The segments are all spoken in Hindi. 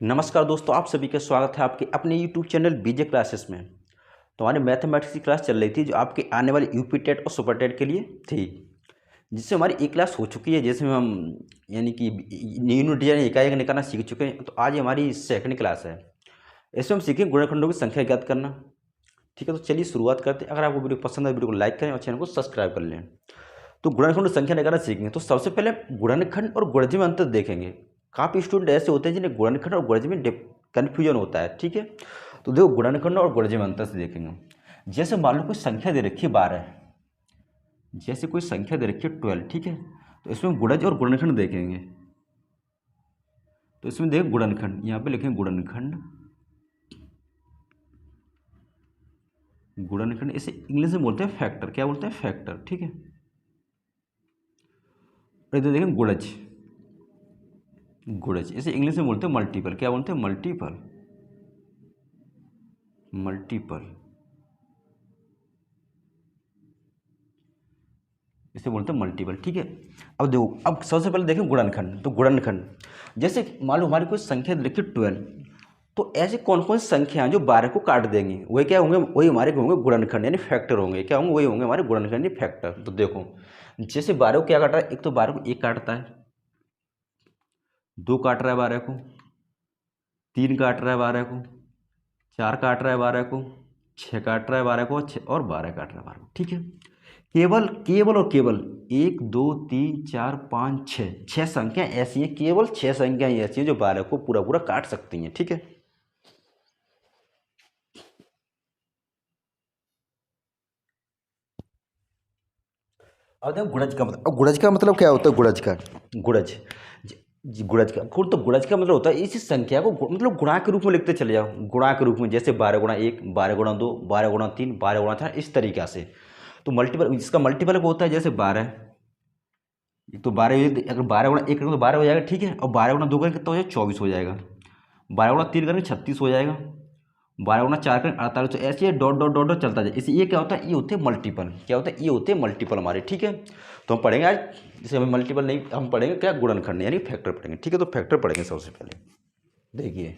नमस्कार दोस्तों, आप सभी का स्वागत है आपके अपने यूट्यूब चैनल बीजे क्लासेस में। तो हमारी मैथमेटिक्स की क्लास चल रही थी जो आपके आने वाले यूपी टेट और सुपर टेट के लिए थी, जिससे हमारी एक क्लास हो चुकी है जिसमें हम यानी कि यूनिट या इकाई निकालना सीख चुके हैं। तो आज हमारी सेकंड क्लास है, इसमें हम सीखेंगे गुणनखंडों की संख्या ज्ञात करना। ठीक है, तो चलिए शुरुआत करते हैं। अगर आपको वीडियो पसंद है वीडियो को लाइक करें और चैनल को सब्सक्राइब कर लें। तो गुणनखंड संख्या निकालना सीखेंगे तो सबसे पहले गुणनखंड और गुणज में अंतर देखेंगे। काफ़ी स्टूडेंट ऐसे होते हैं जिन्हें गुणनखंड और गुणज में कन्फ्यूजन होता है। ठीक है, तो देखो गुणनखंड और गुणज में अंतर से देखेंगे। जैसे मान लो कोई संख्या दे रखी है 12, जैसे कोई संख्या दे रखी है 12। ठीक है, तो इसमें गुणज और गुणनखंड देखेंगे। तो इसमें देखो गुणनखंड, यहाँ पे लिखेंगे गुणनखंड। गुणनखंड इसे इंग्लिश में बोलते हैं फैक्टर। क्या बोलते हैं? फैक्टर। ठीक है, और इधर देखें गुणज। गुणज इसे इंग्लिश में बोलते हैं मल्टीपल। क्या बोलते हैं? मल्टीपल। मल्टीपल इसे बोलते हैं मल्टीपल। ठीक है, अब देखो, अब सबसे पहले देखें गुणनखंड। तो गुणनखंड जैसे मान लो हमारी कोई संख्या लिखी 12, तो ऐसी कौन कौन सी संख्या हैं जो 12 को काट देंगी? वही क्या होंगे? वही हमारे होंगे गुणनखंड यानी फैक्टर होंगे। क्या होंगे? वही होंगे हमारे गुणनखंड यानी फैक्टर। तो देखो, जैसे 12 को क्या काट रहा है? एक तो 12 को 1 काटता है, 2 काट रहा है 12 को, 3 काट रहा है 12 को, 4 काट रहा है 12 को, 6 काट रहा है 12 को, 6 और 12 काट रहा है 12 को। ठीक है, केवल केवल और केवल 1 2 3 4 5 6 छः संख्या ऐसी हैं, केवल 6 संख्याएं ऐसी हैं जो 12 को पूरा पूरा काट सकती हैं। ठीक है, अब देखो गुणज का मतलब। अब गुणज का मतलब क्या होता है? गुणज का गुणज गुणज का तो गुणज का मतलब होता है इसी संख्या को मतलब गुणा के रूप में लिखते चले जाओ। गुणा के रूप में जैसे 12 गुणा 1, 12 गुणा 2, 12 गुणा 3, 12 गुणा 4, इस तरीक़ा से। तो मल्टीपल, इसका मल्टीपल होता है जैसे 12। तो 12, अगर 12 गुणा 1 करेंगे तो 12 हो जाएगा। ठीक है, और 12 गुणा 2 करेंगे कितना हो जाएगा? 24 हो जाएगा। 12 गुणा 3 करेंगे 36 हो जाएगा। 12 गुणा 4 करेंगे 48। तो ऐसे डॉट डॉट डॉट डॉट चलता जाए। इसे ये क्या होता है? ये होते हैं मल्टीपल। क्या होता है? ये होते हैं मल्टीपल हमारे। ठीक है, तो हम पढ़ेंगे आज, जैसे हमें मल्टीपल नहीं, हम पढ़ेंगे क्या? गुणनखंड यानी फैक्टर पढ़ेंगे। ठीक है, तो फैक्टर पढ़ेंगे सबसे पहले। देखिए,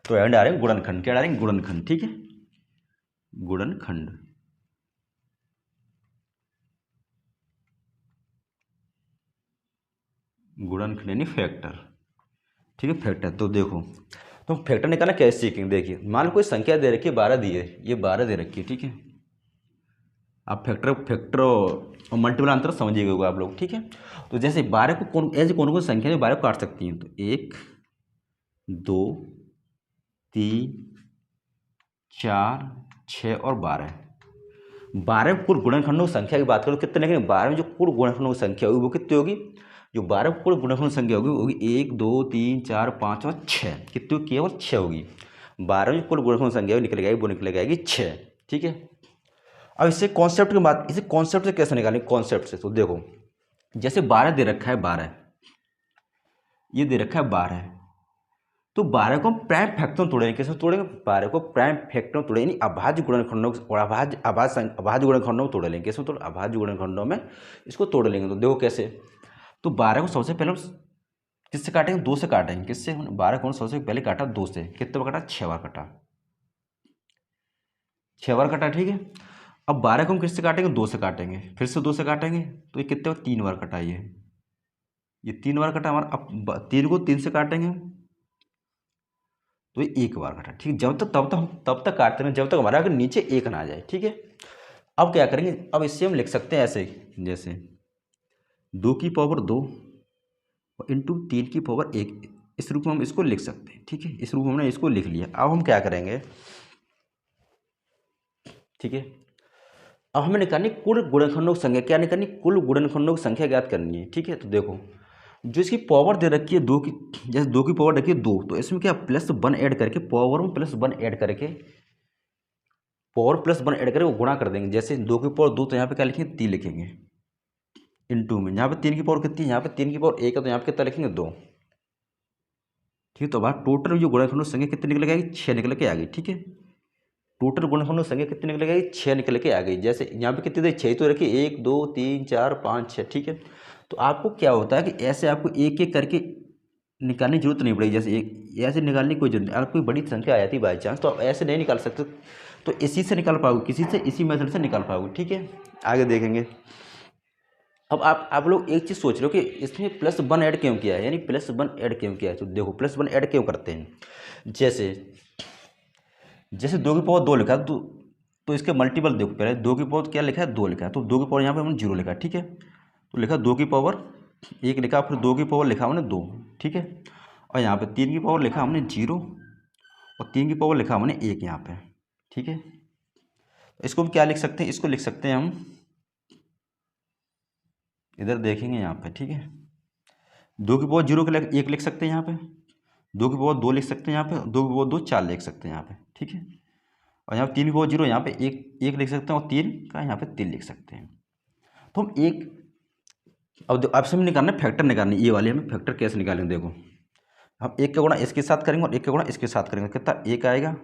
तो एंड आ रहे हैं गुणनखंड। क्या आ रहे हैं? गुणनखंड। ठीक है, गुणनखंड। गुणनखंड यानी फैक्टर। ठीक है, फैक्टर। तो देखो, तो फैक्टर निकालना कैसे सीखेंगे? देखिए, मान लो कोई संख्या दे रखी है 12 दी है, ये 12 दे रखी है। ठीक है, आप फैक्टर फैक्टर और मल्टीपल अंतर समझिएगा आप लोग। ठीक है, तो जैसे 12 को कौन ऐसी कौन कौन संख्या है 12 को काट सकती हैं? तो 1 2 3 4 6 और 12। 12 कुल गुणनखंडों की संख्या की बात करो कितने लिखेंगे? 12 में जो कुल गुणनखंडों की संख्या होगी वो कितनी होगी? जो 12 कुल गुणनखंडों की संख्या होगी वो होगी 1 2 3 4 5 और 6। कितनी? केवल 6 होगी। 12 में कुल गुणनखंडों की संख्या निकल जाएगी, वो निकल जाएगी 6। ठीक है, अब इससे कॉन्सेप्ट की बात, इसे कॉन्सेप्ट से कैसे निकालेंगे? कॉन्सेप्ट से तो देखो, जैसे 12 दे रखा है, 12 ये दे रखा है 12, तो 12 को हम प्राइम फैक्टर में तोड़ेंगे। कैसे तोड़ेंगे? 12 को प्राइम फैक्टर में तोड़ेंगे, यानी अभाज्य गुणनखंडों और अभाज्य गुणनखंडों में तोड़ लेंगे। कैसे तोड़? अभाज्य गुणनखंडों में इसको तोड़ लेंगे। तो देखो कैसे। तो 12 को सबसे पहले किससे काटेंगे? 2 से काटेंगे। किससे? 12 को सबसे पहले काटा 2 से। कितने बार काटा? 6 बार काटा। 6 बार काटा। ठीक है, अब 12 को हम किससे काटेंगे? 2 से काटेंगे। फिर से 2 से काटेंगे, तो ये कितने बार? 3 बार कटा। ये 3 बार कटा हमारा। अब 3 को 3 से काटेंगे तो ये 1 बार कटा। ठीक है, जब तक तब तक काटते रहें जब तक हमारा अगर नीचे 1 ना आ जाए। ठीक है, अब क्या करेंगे? अब इससे हम लिख सकते हैं ऐसे, जैसे 2 की पावर 2 इंटू 3 की पावर 1। इस रूप में हम इसको लिख सकते हैं। ठीक है, इस रूप में हमने इसको लिख लिया। अब हम क्या करेंगे? ठीक है, अब हमें निकालनी कुल गुणनखंडों की संख्या। क्या निकालनी? कुल गुणनखंडों की संख्या ज्ञात करनी है। ठीक है, तो देखो, जो इसकी पावर दे रखी है 2 की, जैसे 2 की पावर रखी है 2, तो इसमें क्या +1 ऐड करके, पावर में +1 ऐड करके, पावर +1 ऐड करके वो गुणा कर देंगे। जैसे 2 की पावर 2, तो यहाँ पे क्या लिखेंगे? 3 लिखेंगे। इंटू में यहाँ पे 3 की पावर कितनी है? यहाँ पे 3 की पावर 1 है, तो यहाँ पे कितना लिखेंगे? 2। ठीक है, तो हमारा टोटल जो गुणनखंडों की संख्या कितनी निकल के आएगी? 6 निकल के आ गई। ठीक है, टोटल गुणनखंडों की संख्या कितनी निकल गई, 6 निकल के आ गई। जैसे यहाँ पे कितनी थी, 6 तो रखी, 1 2 3 4 5 6, ठीक है। तो आपको क्या होता है कि ऐसे आपको एक एक करके निकालने की जरूरत नहीं पड़ेगी। जैसे एक ऐसे निकालने की कोई जरूरत नहीं, अगर कोई बड़ी संख्या आ जाती है बाई चांस तो आप ऐसे नहीं निकाल सकते, तो इसी से निकाल पाओगे, किसी से इसी मेथड से निकाल पाओगे, ठीक है। आगे देखेंगे। अब आप लोग एक चीज़ सोच रहे हो कि इसमें +1 ऐड क्यों किया है, यानी +1 ऐड क्यों किया है। तो देखो +1 ऐड क्यों करते हैं। जैसे जैसे 2 की पावर 2 लिखा है, तो इसके मल्टीपल देखो, पहले 2 की पावर क्या लिखा है, 2 लिखा है, तो 2 की पावर यहाँ पे हमने 0 लिखा है, ठीक है। तो लिखा 2 की पावर 1 लिखा, फिर 2 की पावर लिखा हमने 2, ठीक है। और यहाँ पे 3 की पावर लिखा हमने 0 और 3 की पावर लिखा हमने 1 यहाँ पे, ठीक है। इसको हम क्या लिख सकते हैं, इसको लिख सकते हैं हम, इधर देखेंगे यहाँ पे, ठीक है। 2 की पावर 0 के लिए 1 लिख सकते हैं यहाँ पे, 2 की पावर 2 लिख सकते हैं यहाँ पे, 2 की पावर 2 4 लिख सकते हैं यहाँ पे, ठीक है। और यहाँ पे 3 की पावर 0 यहाँ पे एक लिख सकते हैं, और 3 का यहाँ पे 3 लिख सकते हैं। तो हम एक, अब आपसे हमें निकालना है फैक्टर, निकालना ये वाले हमें फैक्टर कैसे निकालेंगे। देखो हम 1 का गुणा इसके साथ करेंगे और 1 का गुणा इसके साथ करेंगे, कितना 1 आएगा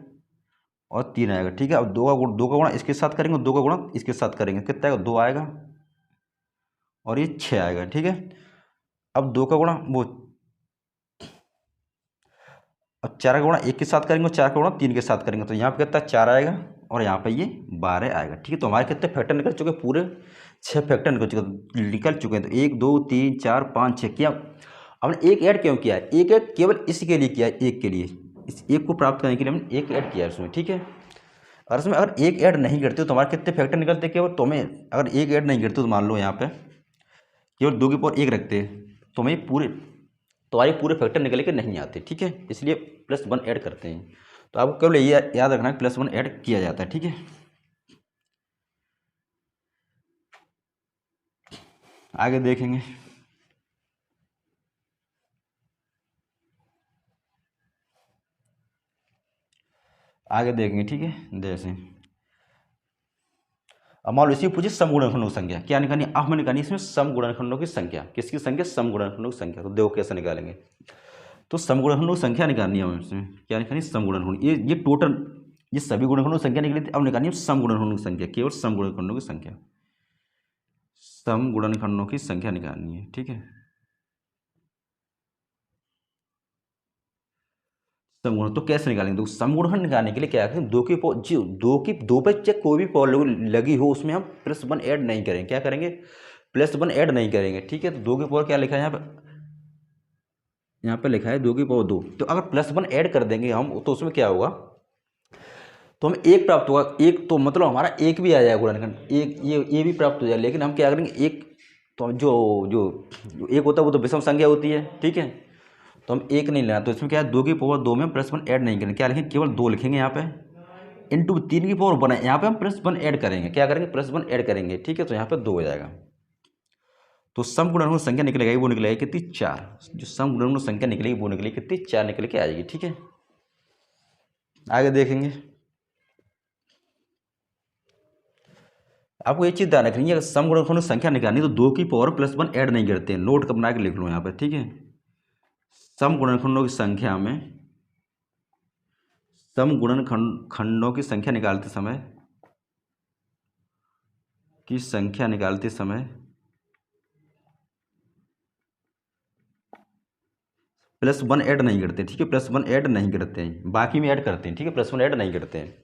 और 3 आएगा, ठीक है। अब 2 का गुणा इसके साथ करेंगे और 2 का गुणा इसके साथ करेंगे, कितना आएगा 2 आएगा और ये 6 आएगा, ठीक है। अब 2 का गुणा वो, अब 4 का गुणा 1 के साथ करेंगे और 4 का गुणा 3 के साथ करेंगे, तो यहाँ पे कितना 4 आएगा और यहाँ पे ये 12 आएगा, ठीक है। तो हमारे कितने फैक्टर निकल चुके, पूरे 6 फैक्टर निकल चुके हैं। तो 1 2 3 4 5 6 किया। हमने एक ऐड क्यों किया है, एक ऐड केवल इसी के लिए किया है, एक के लिए, इस एक को प्राप्त करने के लिए हमने एक ऐड किया है उसमें, ठीक है। और इसमें अगर एक ऐड नहीं करते हो तो हमारे कितने फैक्टर निकलते केवल, तो हमें अगर एक ऐड नहीं करते तो मान लो यहाँ पे केवल 2 की पावर 1 रखते तो हमें पूरे, तुम्हारे पूरे फैक्टर निकल के नहीं आते, ठीक है। इसलिए +1 ऐड करते हैं। तो आपको केवल ये याद रखना है +1 ऐड किया जाता है, ठीक है। आगे देखेंगे। आगे देखेंगे, ठीक है। जैसे अब मान लो इसी पूछे सम गुणनखंडों की संख्या क्या निकालनी, अब हमें निकालनी इसमें सम गुणनखंडों की संख्या, किसकी संख्या, सम गुणनखंडों की संख्या। तो देखो कैसे निकालेंगे। तो सम गुणनखंडों की संख्या निकालनी है हमें, इसमें क्या निकालनी, सम गुणनखंड, ये टोटल, ये सभी गुणनखंडों की संख्या निकली थी, अब निकालनी है सम गुणनखंडों की संख्या, केवल सम गुणनखंडों की संख्या, सम गुणनखंडों की संख्या निकालनी है, ठीक है। समगुण तो कैसे निकालेंगे, तो समगुणन निकालने के लिए क्या करें, दो पे चाहे कोई भी पावर लगी हो उसमें हम +1 ऐड नहीं करेंगे, क्या करेंगे, +1 ऐड नहीं करेंगे, ठीक है। तो 2 की पावर क्या लिखा है यहाँ पे लिखा है 2 की पावर 2, तो अगर +1 ऐड कर देंगे हम तो उसमें क्या होगा, तो हमें एक प्राप्त होगा, एक तो मतलब हमारा एक भी आ जाएगा गुणनखंड, एक ये भी प्राप्त हो जाएगा। लेकिन हम क्या करेंगे, एक तो जो जो एक होता है वो तो विषम संख्या होती है, ठीक है। तो हम एक नहीं लेना, तो इसमें क्या है 2 की पावर 2 में +1 ऐड नहीं करेंगे, क्या लिखेंगे, केवल 2 लिखेंगे यहाँ पे, इंटू 3 की पावर 1 है, यहाँ पे हम +1 ऐड करेंगे, क्या करेंगे, +1 ऐड करेंगे, ठीक है। तो यहाँ पे 2 हो जाएगा। तो सम गुणनखंड संख्या निकलेगी, वो निकलेगी कितनी, 4। जो सम गुणनखंड संख्या निकलेगी वो निकलेगी कितनी, 4 निकल के आ जाएगी, ठीक है। आगे देखेंगे। आपको एक चीज़ ध्यान रखनी है, अगर सम गुणनखंड संख्या निकालनी तो 2 की पावर +1 ऐड नहीं करते हैं, नोट कर बना के लिख लो यहाँ पे, ठीक है। सम गुणनखंडों की संख्या में, सम गुणनखंडों की संख्या निकालते समय +1 ऐड नहीं करते, ठीक है। +1 ऐड नहीं करते हैं, बाकी में ऐड करते हैं, ठीक है, +1 ऐड नहीं करते हैं।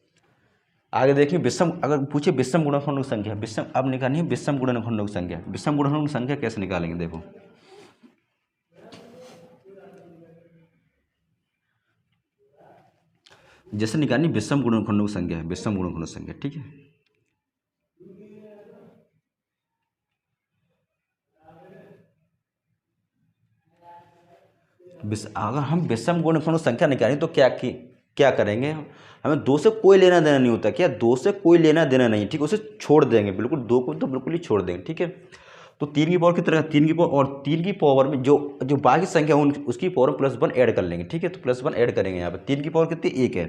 आगे देखिए विषम, अगर पूछे विषम गुणनखंडों की संख्या, विषम अब निकालनी है विषम गुणनखंडों की संख्या। विषम गुणनखंडों की संख्या कैसे निकालेंगे, देखो जैसे निकालनी विषम गुणनखंडों की संख्या, विषम गुणनखंडों की संख्या, ठीक है। अगर हम विषम गुणनखंडों की संख्या निकालें तो क्या करेंगे, हमें 2 से कोई लेना देना नहीं होता, क्या 2 से कोई लेना देना नहीं, ठीक है, उसे छोड़ देंगे बिल्कुल, 2 को तो बिल्कुल ही छोड़ देंगे, ठीक है। तो 3 की पावर की तरह 3 की पावर, और 3 की पावर में जो जो बाकी संख्या उसकी पावर +1 ऐड कर लेंगे, ठीक है। तो +1 ऐड करेंगे यहाँ पे, 3 की पावर कितनी, 1 है,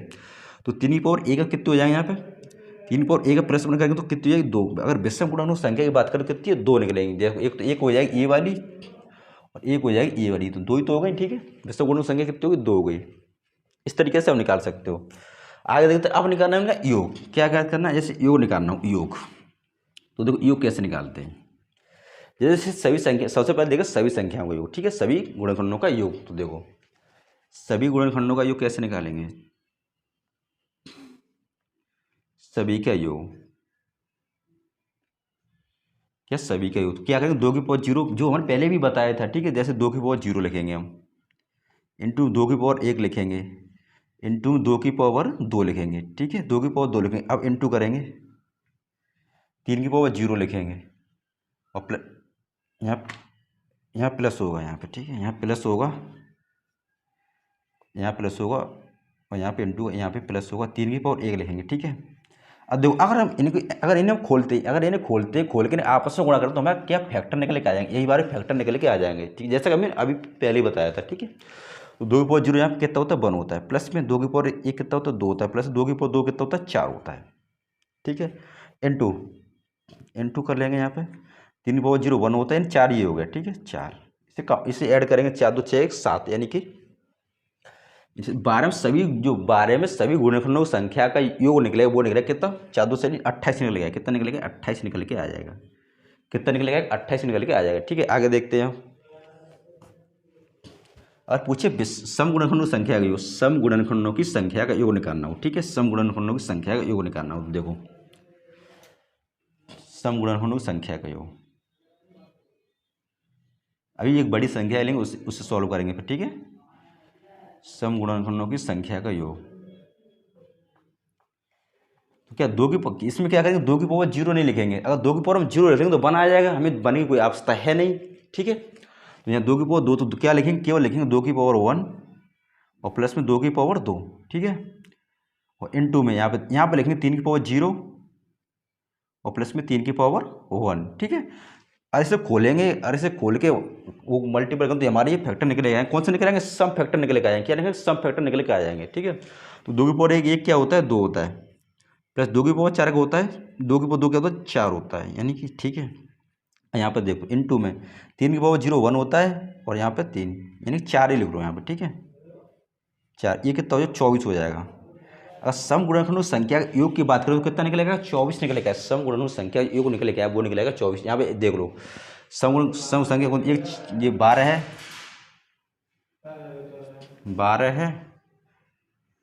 तो 3 की पावर 1 का कितने हो जाएंगे यहाँ पे, 3 की पावर 1 का +1 करेंगे तो कितनी हो जाएगी, 2। अगर विषम गुणनखंड संख्या की बात करें कितनी है, 2 निकलेंगे। देखो एक तो एक हो जाएगी ये वाली और एक हो जाएगी ये वाली, तो 2 ही तो हो गई, ठीक है। विषम गुणनखंड संख्या कितनी होगी, 2 हो गई। इस तरीके से हम निकाल सकते हो। आगे देखते हैं, अब निकालना है इनका योग। क्या क्या करना है, जैसे योग निकालना हो, योग। तो देखो योग कैसे निकालते हैं। जैसे सभी संख्या, सबसे पहले देखो सभी संख्याओं का योग, ठीक है, सभी गुणनखंडों का योग। तो देखो सभी गुणनखंडों का योग कैसे निकालेंगे, सभी का योग, क्या सभी का योग। तो क्या करेंगे, 2 की पावर 0, जो हमने पहले भी बताया था, ठीक है, जैसे 2 की पावर 0 लिखेंगे हम, इंटू 2 की पावर 1 लिखेंगे, इंटू 2 की पावर 2 लिखेंगे, ठीक है, 2 की पावर 2 लिखेंगे। अब इंटू करेंगे, 3 की पावर 0 लिखेंगे, और प्लस, यहाँ यहाँ प्लस होगा यहाँ पे, ठीक है, यहाँ प्लस होगा, यहाँ प्लस होगा, और यहाँ पे इंटू, यहाँ पे प्लस होगा, 3 की पावर 1 लिखेंगे, ठीक है। अब देखो अगर हम इनको, अगर इन्हें हम खोलते, अगर इन्हें खोलते खोल के आपस में गुणा करें तो हमें क्या फैक्टर निकल के आ जाएंगे, यही बारे फैक्टर निकल के आ जाएंगे, ठीक है, जैसा कि हमने अभी पहले ही बताया था, ठीक है। तो 2 की पावर 0 यहाँ पे कितना होता है, 1 होता है, प्लस में 2 की पावर 1 कितना होता है, 2 होता है, प्लस 2 की पावर 2 कितना होता है, 4 होता है, ठीक है। इंटू, इंटू कर लेंगे यहाँ पे, 3 की पावर 0 1 होता है, 4 ये हो गया, ठीक है, 4। इसे ऐड करेंगे, 4 2 6 1 7, यानी कि 12 में सभी, जो 12 में सभी गुणनखंडों की संख्या का योग निकलेगा, वो निकलेगा कितना, 4 2 से 28 निकलेगा, कितना निकलेगा, 28 निकल के आ जाएगा, कितना निकलेगा, 28 निकल के आ जाएगा, ठीक है। आगे देखते हैं, और पूछे सम गुणनखंडों की संख्या का योग, सम गुणनखंडों की संख्या का योग निकालना हो, ठीक है, सम गुणनखंडों की संख्या का योग निकालना हो। देखो सम गुणनखंडों की संख्या का योग, अभी एक बड़ी संख्या लेंगे, उससे सॉल्व करेंगे फिर, ठीक है। सम गुणनखंडों की संख्या का योग, तो क्या इसमें क्या करेंगे, 2 की पावर 0 नहीं लिखेंगे, अगर 2 की पावर 0 लिखेंगे तो 1 आ जाएगा, हमें 1 की कोई आवश्यकता है नहीं, ठीक है। तो यहाँ 2 की पावर 2, तो क्या लिखेंगे, केवल लिखेंगे 2 की पावर 1 और प्लस में 2 की पावर 2, ठीक है, और इंटू में यहाँ पे लिखेंगे 3 की पावर 0 और प्लस में 3 की पावर 1, ठीक है। और इसे खोलेंगे, और इसे खोल के वो मल्टीपल करें तो हमारे ये फैक्टर निकले आएंगे, कौन से निकल आएंगे, सम फैक्टर निकल के आ जाएंगे, क्या निकलेंगे, सम फैक्टर निकल के आ जाएंगे, ठीक है। तो 2 की पावर 1 क्या होता है, 2 होता है, प्लस 2 की पावर 4 का होता है, 2 की पावर 2 क्या होता है, 4 होता है, यानी कि, ठीक है। यहाँ पर देखो इंटू में 3 की पावर 0 1 होता है, और यहाँ पर 3, यानी 4 ही लिख लो यहाँ पर, ठीक है, 4, ये कितना हो जाए, 24 हो जाएगा। अगर सम गुणनखंडों संख्या योग की बात करें तो कितना निकलेगा, 24 निकलेगा, सम गुणनखंडों संख्या योग निकलेगा, वो निकलेगा 24। यहाँ पे देख लो, सम संख्या एक, ये 12 है, 12 है,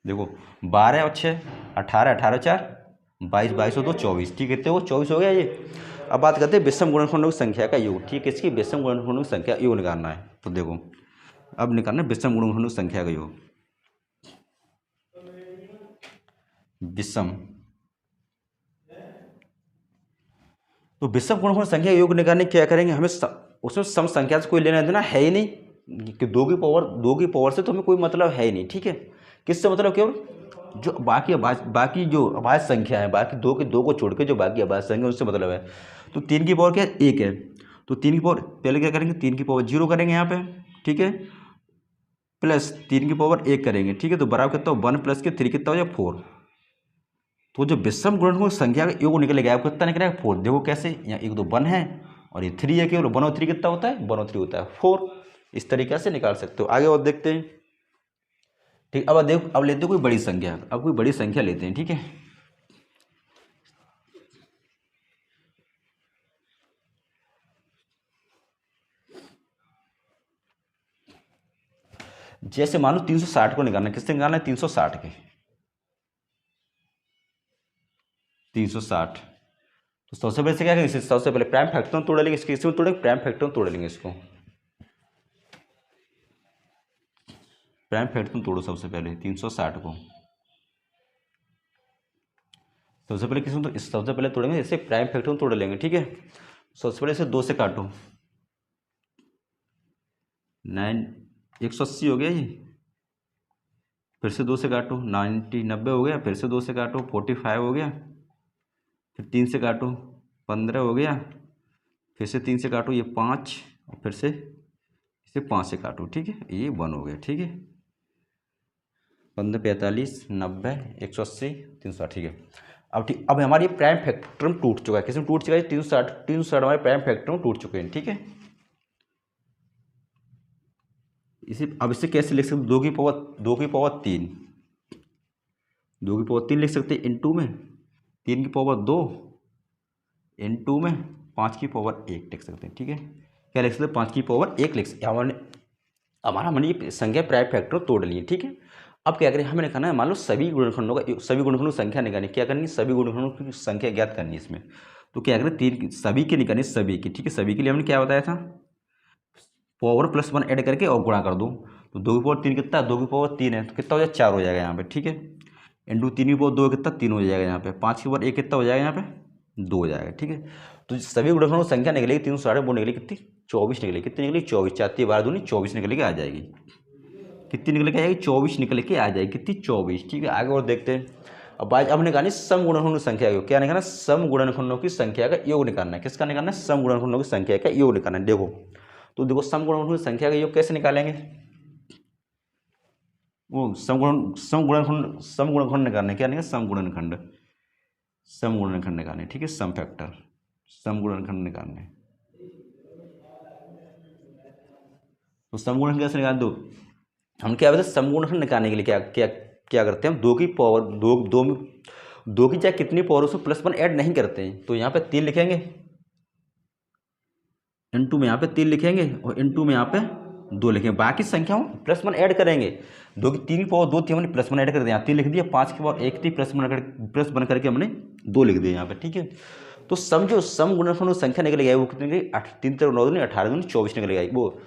देखो 12 और 6 18, 18 4 22, 22 और 2 24, ठीक है, कितने वो 24 हो गया ये। अब बात करते हैं विषम गुणनखंडों की संख्या का योग, ठीक है, इसकी विषम गुणनखंडों की संख्या योग निकालना है। तो देखो अब निकालना है विषम गुणनखंडों की संख्या का योग, विषम, तो विषम गुणनखंड संख्या योग निकालने क्या करेंगे, हमें उसमें सम संख्या से कोई लेना देना है ही नहीं, कि 2 की पावर से तो हमें कोई मतलब है ही नहीं, ठीक है। किससे मतलब, केवल जो बाकी जो अभाज्य संख्या है, बाकी 2 को छोड़ के जो बाकी अभाज्य संख्या है उससे मतलब है। तो 3 की पावर क्या है, 1 है, तो 3 की पावर पहले क्या करेंगे, 3 की पावर 0 करेंगे यहाँ पे, ठीक है, प्लस 3 की पावर 1 करेंगे, ठीक है, तो बराबर कितना, 1 प्लस के 3 कितना हो जाए, 4। तो जो विषम गुणनखंड संख्या का योग निकलेगा, आपको कितना निकलेगा, 4। देखो कैसे, यहाँ 1 2 1 है, और ये 3 है, केवल 1 और 3 कितना होता है, 1 और 3 होता है 4। इस तरीके से निकाल सकते हो। आगे और देखते हैं, ठीक। अब देखो, अब लेते हैं कोई बड़ी संख्या, अब कोई बड़ी संख्या लेते हैं, ठीक है। जैसे मान लो 360 को निकालना है, किससे निकालना है, 360 के, 360। तो सबसे पहले से क्या करेंगे, सबसे पहले प्राइम फैक्टर तोड़ लेंगे, इसके इसमें तोड़ेंगे, प्राइम फैक्टर तोड़ लेंगे, इसको प्राइम फैक्टर तोड़ो सबसे पहले 360 को, सबसे पहले किसमें, तो सबसे पहले तोड़ेंगे इसे, प्राइम फैक्टर तोड़ लेंगे, ठीक है। सबसे पहले इसे 2 से काटो, 9 180 हो गया ये, फिर से 2 से काटो, 90 हो गया, फिर से 2 से काटो, 45 हो गया, फिर 3 से काटो, 15 हो गया, फिर से 3 से काटो, ये 5, और फिर से इसे 5 से काटो, ठीक है, ये 1 हो गया, ठीक है। 15 45 90 180 360, ठीक है। अब ठीक, अब हमारी प्राइम फैक्टर में टूट चुका है, किसमें टूट चुका है, 360 हमारे प्राइम फैक्टर में टूट चुके हैं, ठीक है। इसे अब इसे कैसे लिख सकते, 2 की पावर 3, 2 की पावर 3 लिख सकते हैं इनटू में 3 की पावर 2 इनटू में 5 की पावर 1 लिख सकते हैं। ठीक है, क्या लिख सकते हैं? 5 की पावर 1 लिख सकते हैं। हमने ये संख्या प्राइम फैक्टर तोड़ लिए। ठीक है, अब क्या करें, हमें निकालना है, मान लो सभी गुणनखंडों का, सभी गुणनखंडों की संख्या निकालनी। क्या करनी? सभी गुणनखंडों की संख्या ज्ञात करनी है इसमें। तो क्या करें, सभी की निकालनी, सभी की। ठीक है, सभी के लिए हमने क्या बताया था, पावर प्लस 1 ऐड करके और गुणा कर दो। तो 2 की पावर 3 कितना? 2 की पावर 3 है, तो कितना हो जाएगा? 4 हो जाएगा यहाँ पे। ठीक है, इंटू 3 की पावर 2 कितना? 3 हो जाएगा यहाँ पे। 5 की पावर 1 कितना हो जाएगा यहाँ पे? 2 हो जाएगा। ठीक है, तो सभी गुणनखंडों की संख्या निकलेगी 360, वो निकलेगी कितनी? 24 निकलेगी। कितनी निकलेगी? 24। 4 12 दूनी 24 निकल के आ जाएगी। कितनी निकल के आएगी? 24 निकल के आ जाएगी। कितनी? 24। ठीक है, आगे और देखते हैं। अब निकालनी सम गुणनखंडों की संख्या का योग। क्या निकालना? सम गुणनखंडों की संख्या का योग निकालना है। किसका निकालना है? सम गुणनखंडों की संख्या का योग निकालना है। देखो, तो देखो सम गुणनखंडों की संख्या का योग कैसे निकालेंगे? वो सम गुणनखंड निकालना है। क्या निकालना? सम गुणनखंड निकालने। ठीक है, सम फैक्टर, सम गुणनखंड निकालने। तो सम गुणनखंड कैसे निकाल दो? हम क्या बताते हैं, सम गुणनखंड निकालने के लिए क्या क्या क्या करते हैं हम? 2 की पावर दो की चाहे कितनी पावर उसमें प्लस 1 ऐड नहीं करते हैं। तो यहाँ पे 3 लिखेंगे, इनटू में यहाँ पे 3 लिखेंगे और इनटू में यहाँ पे 2 लिखेंगे। बाकी संख्याओं प्लस 1 ऐड करेंगे। 3 की पावर 2 थी, हमने प्लस 1 ऐड कर दिया, 3 लिख दिया। 5 की पावर 1 थी, प्लस 1 करके हमने 2 लिख दिया यहाँ पे। ठीक है, तो समझो सम गुणनखंड संख्या निकल गई, वो कितनी निकलेगी? 3 3 9 दूनी 18 दूनी 24 निकल गई। वो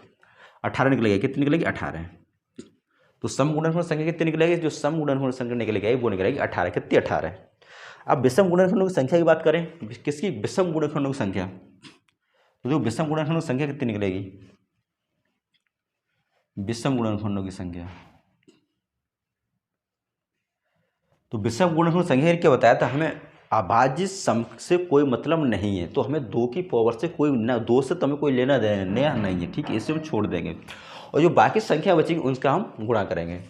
18 निकलेगी। कितनी निकलेगी? 18। तो सम गुणनखंड संख्या कितनी निकलेगी? जो सम गुणनखंड संख्या निकलेगी वो निकलेगी 18। कितनी? 18। अब विषम गुणनखंडों की संख्या की बात करें, किसकी? विषम गुणनखंडों की संख्या। तो देखो विषम गुणनखंडों की संख्या कितनी निकलेगी? विषम गुणनखंडों की संख्या, तो विषम गुणनखंड संख्या क्या बताया था हमें? अभाज्य सम से कोई मतलब नहीं है, तो हमें 2 की पावर से कोई ना, 2 से तो हमें कोई लेना देना नहीं है। ठीक है, इसे हम छोड़ देंगे और जो बाकी संख्या बचेगी उनका हम गुणा करेंगे।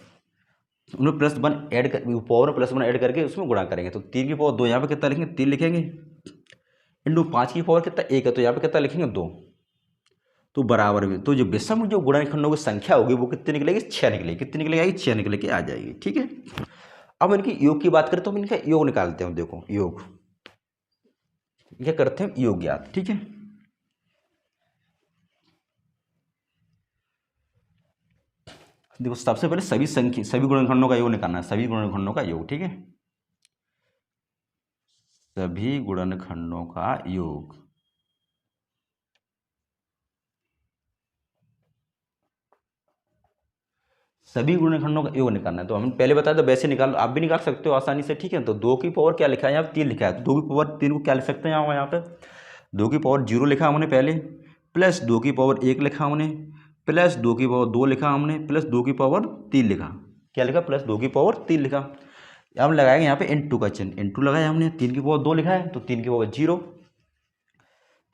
उन्हें प्लस 1 ऐड कर, पावर प्लस 1 ऐड करके उसमें गुणा करेंगे। तो 3 की पावर 2, यहाँ पे कितना लिखेंगे? 3 लिखेंगे। इंटू 5 की पावर कितना? 1 है, तो यहाँ पे कितना लिखेंगे? 2। तो बराबर में, तो जो विषम जो गुणनखंडों की संख्या होगी वो कितनी निकलेगी? 6 निकलेगी। कितनी निकलेगी? 6 निकल के आ जाएगी। ठीक है, अब इनकी योग की बात करें तो हम इनका योग निकालते हैं। देखो योग क्या करते हैं? योग ज्ञात। ठीक है, देखो सबसे पहले सभी गुणनखंडों का योग निकालना है। सभी गुणनखंडों का योग। ठीक है, सभी गुणनखंडों का योग। सभी गुणनखंडों का योग निकालना है। तो हमने पहले बताया था, वैसे निकाल, आप भी निकाल सकते हो आसानी से। ठीक है, तो 2 की पावर क्या लिखा है यहाँ पे? 3 लिखा है। तो 2 की पावर 3 को क्या लिख सकते हैं यहाँ पे? 2 की पावर 0 लिखा हमने पहले, प्लस 2 की पावर 1 लिखा हमने, प्लस 2 की पावर 2 लिखा हमने, प्लस 2 की पावर 3 लिखा। क्या लिखा? प्लस 2 की पावर 3 लिखा। अब हम लगाएंगे यहाँ पे इंटू का चिन्ह। इंटू लगाया हमने, 3 की पावर 2 लिखा है तो 3 की पावर 0,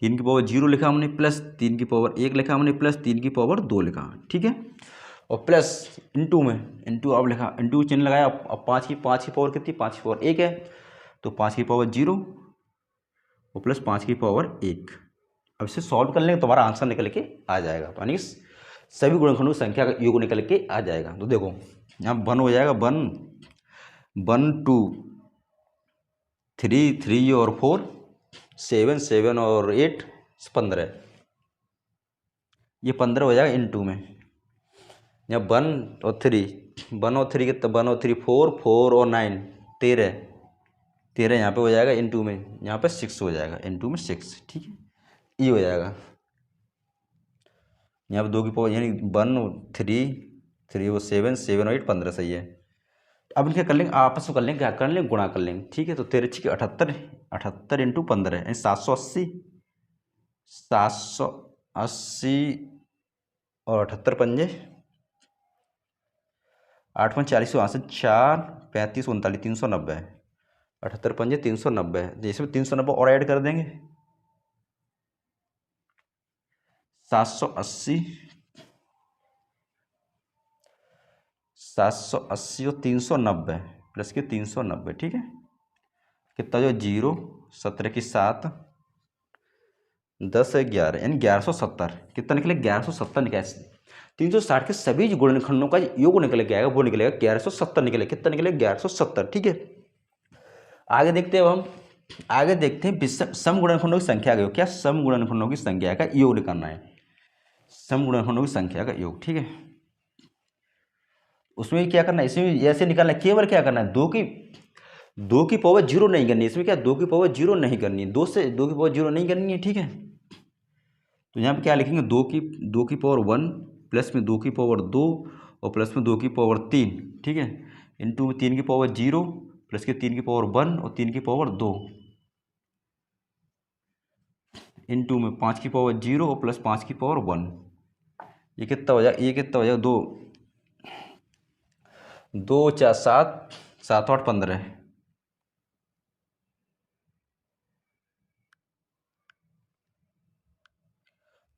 3 की पावर 0 लिखा हमने, प्लस 3 की पावर 1 लिखा हमने, प्लस 3 की पावर 2 लिखा। ठीक है, और प्लस इंटू में, इंटू अब लिखा, इंटू चिन्ह लगाया। अब 5 की पावर कितनी? 5 की पावर 1 है, तो 5 की पावर 0 और प्लस 5 की पावर 1। अब इसे सॉल्व कर लेंगे तो हमारा आंसर निकल के आ जाएगा, यानी सभी गुणनखंडों की संख्या का योग निकल के आ जाएगा। तो देखो यहाँ 1 हो जाएगा, 1 1 2 3 3 और 4 7 7 और 8 15। ये 15 हो जाएगा इंटू में। यहाँ 1 और 3, 1 और 3 कितना? 1 और 3 4, 4 और 9 13, 13 यहाँ पे हो जाएगा इंटू में। यहाँ पे 6 हो जाएगा इंटू में 6। ठीक है, ये हो जाएगा। यहाँ पे 2 की पावर, यानी 1 3 3 और 7 7 और 8 15 सही है। अब इनके कर लेंगे, आपस में कर लेंगे, क्या कर लेंगे? गुणा कर लेंगे। ठीक है, तो 13 6 78, 78 इंटू 15 यानी 780, 780 और 78 पंजे 8 5 40 से 4 35 39 390, 78 पंजे 390। जैसे में 390 और ऐड कर देंगे, 780 780 और 390 प्लस के 390। ठीक है, कितना जो 0 17 की 7 10 11 यानी 1170। कितना निकले? 1170 निकले। 360 के सभी गुणनखंडों का योग निकल के आएगा, वो निकलेगा 1170 निकलेगा। कितना निकलेगा? 1170। ठीक है, आगे देखते हैं हम, आगे देखते हैं सम गुणनखंडों की संख्या का योग। क्या? सम गुणनखंडों की संख्या का योग निकालना है, सम गुणनखंडों की संख्या का योग। ठीक है, उसमें क्या करना है, इसमें ऐसे निकालना है, केवल क्या करना है, दो की पावर जीरो नहीं करनी है। इसमें क्या? 2 की पावर जीरो नहीं करनी है, 2 की पावर जीरो नहीं करनी है। ठीक है, तो यहाँ पे क्या लिखेंगे, 2 की पावर 1 प्लस में 2 की पावर 2 और प्लस में 2 की पावर 3। ठीक है, इंटू में 3 की पावर 0 प्लस के 3 की पावर 1 और 3 की पावर 2 इंटू में 5 की पावर 0 और प्लस 5 की पावर 1। ये कितना हो जाएगा? ये कितना हो जाएगा? 2 4 7 7 8 15,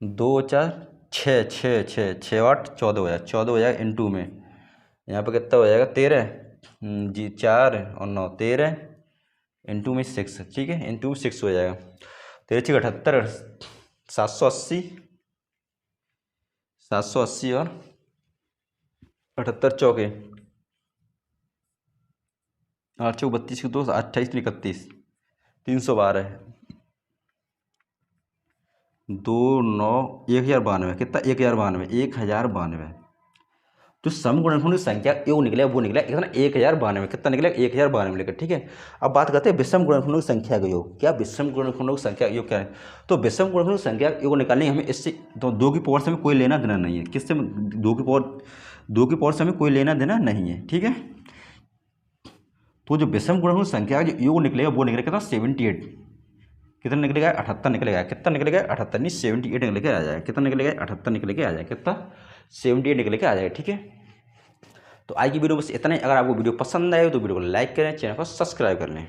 2 4 6 6 6 6 8 14 हो जाएगा, 14 हो जाएगा। इंटू में यहाँ पे कितना हो जाएगा? 13 जी, 4 और 9 13 इंटू में 6। ठीक है, इंटू में 6 हो जाएगा। 13 78 780 780 और 78 चौके 8 चौक 32 की 2 28 31 312 2 9 1092। कितना? 1092। तो सम गुणनखंडों की संख्या योग निकलेगा, वो निकलेगा कितना? 1092। कितना निकलेगा? 1092 निकलेगा। ठीक है, अब बात करते हैं विषम गुणनखंडों की संख्या का योग। क्या? विषम गुणनखंडों की संख्या योग क्या है? तो विषम गुणनखंडों की संख्या योग निकालने हमें इससे तो 2 की पावर से हमें कोई लेना देना नहीं है। किससे? 2 की पावर से हमें कोई लेना देना नहीं है। ठीक है, तो जो विषम गुणनखंड संख्या जो योग निकलेगा वो निकलेगा कितना? 78। कितना निकलेगा? 78 निकलेगा। कितना निकलेगा? 78 नहीं 78 निकल के आ जाएगा। कितना निकलेगा? 78 निकल के आ जाएगा। कितना? 78 निकल के आ जाएगा। ठीक है, तो आज की वीडियो बस इतना ही। अगर आपको वीडियो पसंद आए तो वीडियो को लाइक करें, चैनल को सब्सक्राइब कर लें।